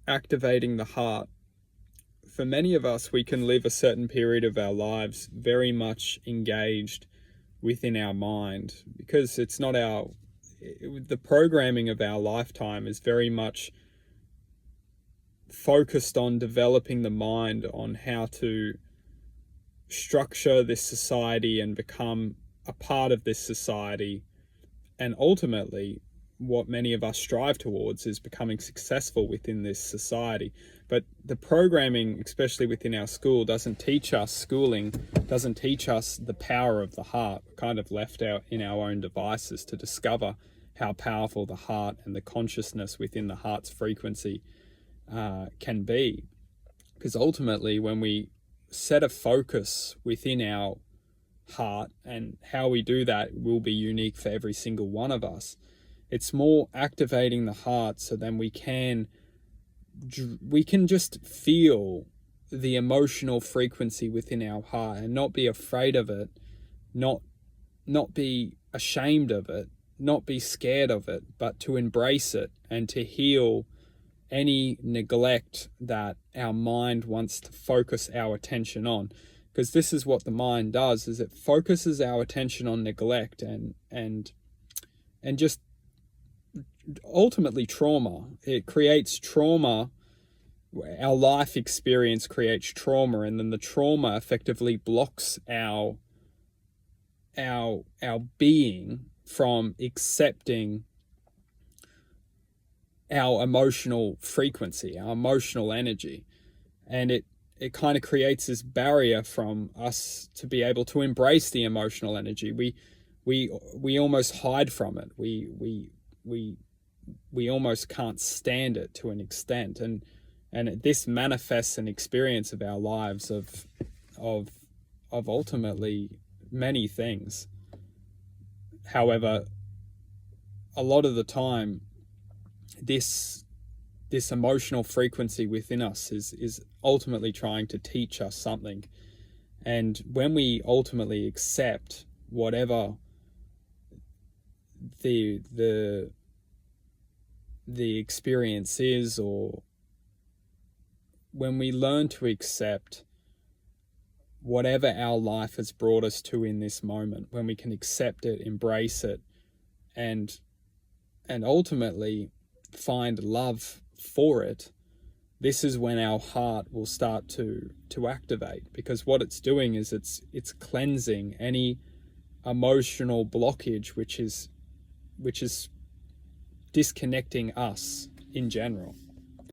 activating the heart, for many of us, we can live a certain period of our lives very much engaged within our mind, because it's not the programming of our lifetime is very much focused on developing the mind on how to structure this society and become a part of this society. And ultimately, what many of us strive towards is becoming successful within this society. But the programming, especially within our schooling, doesn't teach us the power of the heart. We're kind of left out in our own devices to discover how powerful the heart and the consciousness within the heart's frequency can be. Because ultimately, when we set a focus within our heart, and how we do that will be unique for every single one of us, it's more activating the heart, so then we can just feel the emotional frequency within our heart and not be afraid of it, not be ashamed of it, not be scared of it, but to embrace it and to heal any neglect that our mind wants to focus our attention on. Because this is what the mind does, is it focuses our attention on neglect and just ultimately trauma. It creates trauma. Our life experience creates trauma, and then the trauma effectively blocks our being from accepting our emotional frequency, our emotional energy. And it kind of creates this barrier from us to be able to embrace the emotional energy. We almost hide from it. We almost can't stand it to an extent. And this manifests an experience of our lives of ultimately many things. However, a lot of the time, this emotional frequency within us is ultimately trying to teach us something. And when we ultimately accept whatever the experience is, or when we learn to accept whatever our life has brought us to in this moment, when we can accept it, embrace it, and ultimately find love for it, this is when our heart will start to activate. Because what it's doing is it's cleansing any emotional blockage which is disconnecting us in general.